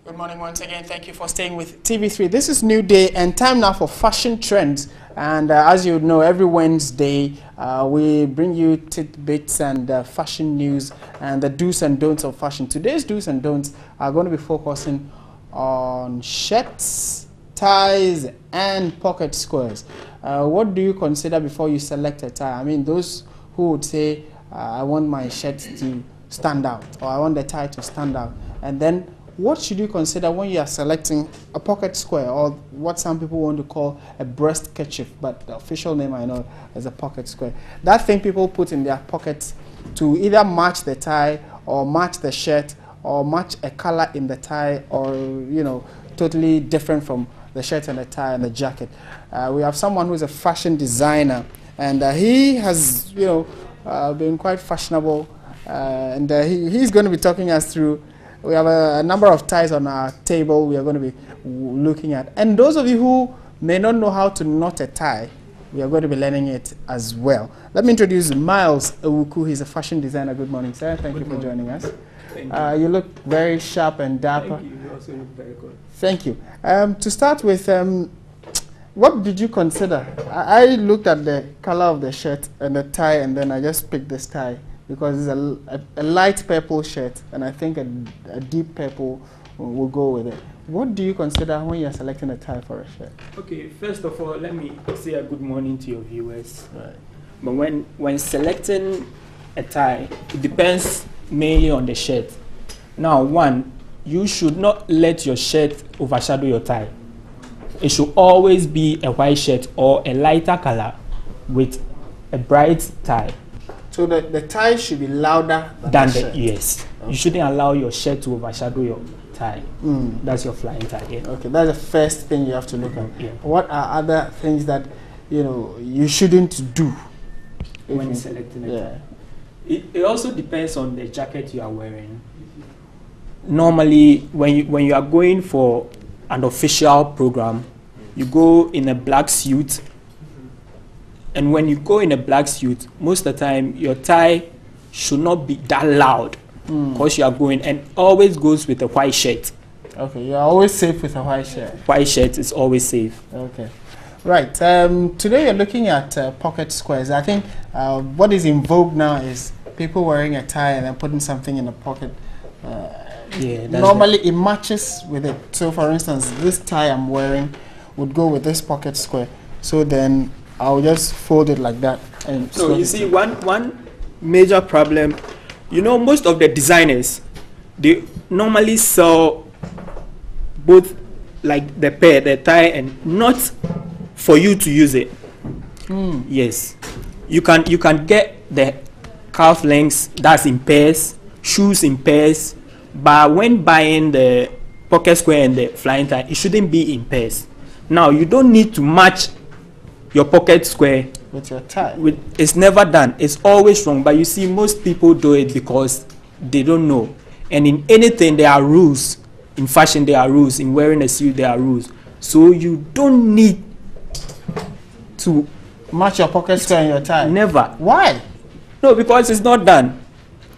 Good morning once again. Thank you for staying with TV3. This is New Day and time now for fashion trends. And as you know, every Wednesday we bring you tidbits and fashion news and the do's and don'ts of fashion. Today's do's and don'ts are going to be focusing on shirts, ties, and pocket squares. What do you consider before you select a tie? I mean, those who would say, I want my shirt to stand out, or I want the tie to stand out. And then what should you consider when you are selecting a pocket square, or what some people want to call a breast kerchief, but the official name I know is a pocket square. That thing people put in their pockets to either match the tie or match the shirt or match a color in the tie, or, you know, totally different from the shirt and the tie and the jacket. We have someone who's a fashion designer, and he has, you know, been quite fashionable, and he's going to be talking us through. We have a number of ties on our table we are going to be looking at. And those of you who may not know how to knot a tie, we are going to be learning it as well. Let me introduce Miles Ewuku. He's a fashion designer. Good morning, sir. Thank you for joining us. Thank you. You look very sharp and dapper. Thank you. You also look very good. Thank you. To start with, what did you consider? I looked at the color of the shirt and the tie, and then I just picked this tie, because it's a light purple shirt, and I think a deep purple will go with it. What do you consider when you're selecting a tie for a shirt? Okay, first of all, let me say a good morning to your viewers. Right. But when selecting a tie, it depends mainly on the shirt. Now, one, you should not let your shirt overshadow your tie. It should always be a white shirt or a lighter color with a bright tie. So the tie should be louder than the shirt? Yes. Okay. You shouldn't allow your shirt to overshadow your tie. That's your flying tie. Yeah. Okay, that's the first thing you have to look at. Yeah. What are other things that, you know, you shouldn't do when selecting a tie? It also depends on the jacket you are wearing. Normally, when you are going for an official program, you go in a black suit. And when you go in a black suit, most of the time, your tie should not be that loud, because you are going, and always goes with a white shirt. Okay, you're always safe with a white shirt. White shirt is always safe. Okay. Right. Today you're looking at pocket squares. I think what is in vogue now is people wearing a tie and then putting something in the pocket. Normally it matches with it. So for instance, this tie I'm wearing would go with this pocket square. So then I'll just fold it like that. And so you see, one major problem, you know, most of the designers, they normally sell both like the pair, the tie, and not for you to use it. Yes, you can get the calf lengths that's in pairs, shoes in pairs, but when buying the pocket square and the flying tie, it shouldn't be in pairs. Now, you don't need to match your pocket square with your tie. It's never done. It's always wrong. But you see, most people do it because they don't know. And in anything, there are rules. In fashion, there are rules. In wearing a suit, there are rules. So you don't need to match your pocket square and your tie. Never. Why? No, because it's not done.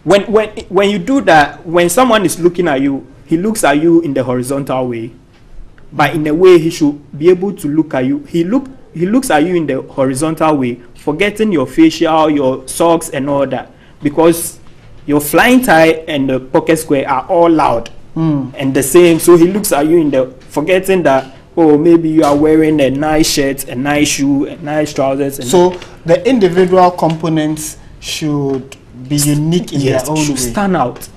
When you do that, when someone is looking at you, he looks at you in the horizontal way. But in a way, he should be able to look at you. He looks at you in the horizontal way, forgetting your facial, your socks, and all that, because your flying tie and the pocket square are all loud and the same. So he looks at you in the forgetting that, oh, maybe you are wearing a nice shirt, a nice shoe, a nice trousers. And so the individual components should be unique in their own way. Should stand out.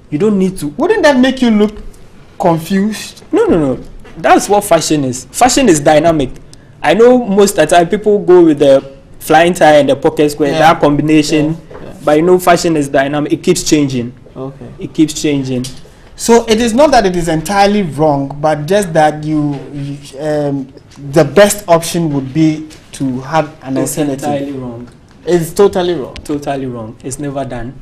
You don't need to. Wouldn't that make you look confused? No. That's what fashion is. Fashion is dynamic. I know most of the time people go with the flying tie and the pocket square, that combination. But you know, fashion is dynamic. It keeps changing. Okay. It keeps changing. So it is not that it is entirely wrong, but just that the best option would be to have an alternative. It's entirely wrong. It's totally wrong. Totally wrong. It's never done.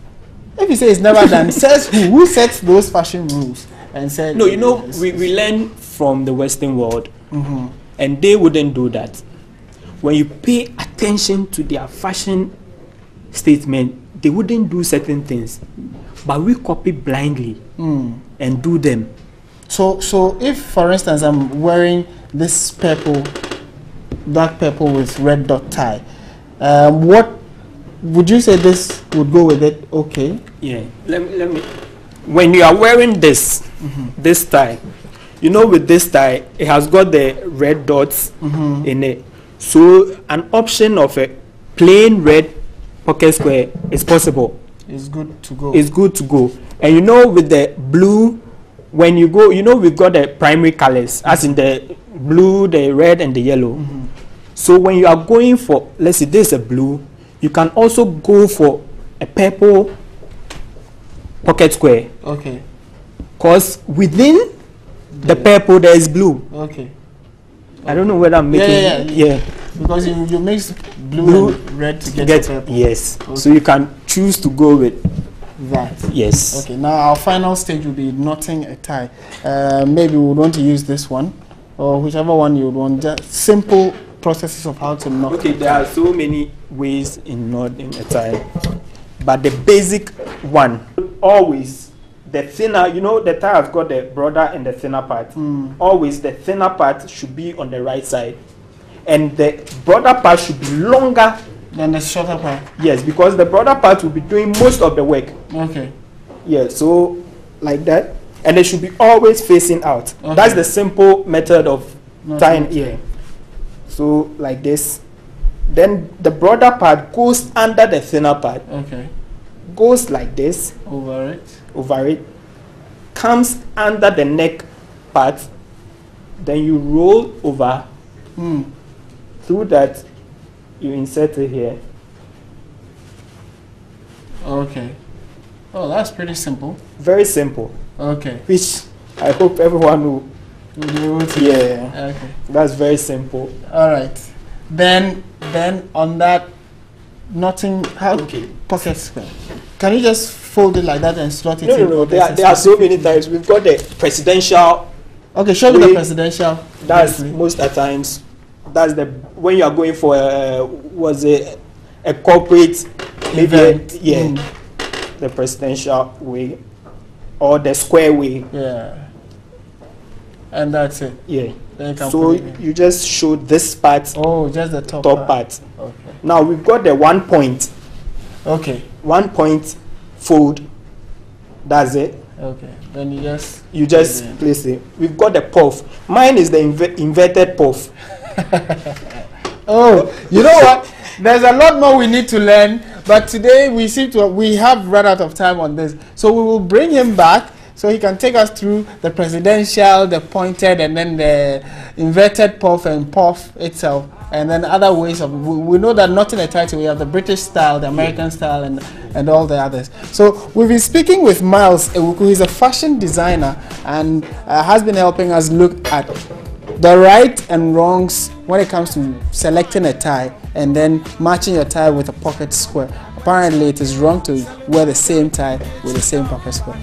If you say it's never done, says who sets those fashion rules? And said, no, you know, we learn from the Western world, and they wouldn't do that. When you pay attention to their fashion statement, they wouldn't do certain things, but we copy blindly and do them. So if, for instance, I'm wearing this purple, dark purple with red dot tie, what would you say this would go with it? Okay. Yeah. Let me. When you are wearing this, this tie, you know, with this tie, it has got the red dots in it. So an option of a plain red pocket square is possible. It's good to go. It's good to go. And you know, with the blue, when you go, you know, we've got the primary colors, as in the blue, the red, and the yellow. So when you are going for, let's say this is a blue, you can also go for a purple pocket square. Okay. Because within the purple there is blue. Okay. I don't know whether I'm making yeah. Because you mix blue and red to get purple. Yes. Okay. So you can choose to go with that. Yes. Okay. Now our final stage will be knotting a tie. Maybe we would want to use this one, or whichever one you would want. Just simple processes of how to knot. Okay. There are so many ways in knotting a tie, but the basic one, always the thinner, you know, the tie has got the broader and the thinner part. Always the thinner part should be on the right side, and the broader part should be longer than the shorter part. Yes, because the broader part will be doing most of the work. Okay. Yeah, so like that, and they should be always facing out. Okay. That's the simple method of tying here. So like this, then the broader part goes under the thinner part. Okay. Goes like this. Over it. Comes under the neck part. Then you roll over. Through that, you insert it here. Okay. Oh, that's pretty simple. Very simple. Okay. Which I hope everyone will be able to. Yeah. Okay. That's very simple. All right. Then on that knotting, pocket square. Can you just fold it like that and slot it in? No. There are so many types. We've got the presidential. Okay, show me the presidential. That's most at times. That's the when you are going for a corporate event. The presidential way or the square way. Yeah. And that's it. Yeah. Then you so you just show this part. Oh, just the top part. Okay. Now we've got the 1 point. Okay. 1 point fold. That's it. Okay. Then you just place it. We've got the puff. Mine is the inverted puff. Oh, you know what? There's a lot more we need to learn, but today we have run out of time on this. So we will bring him back so he can take us through the presidential, the pointed, and then the inverted puff and puff itself, and then other ways of. We know that not in a title. We have the British style, the American style, and all the others. So we've been speaking with Miles Ewuku. He's a fashion designer and has been helping us look at the right and wrongs when it comes to selecting a tie and then matching your tie with a pocket square. Apparently, it is wrong to wear the same tie with the same pocket square.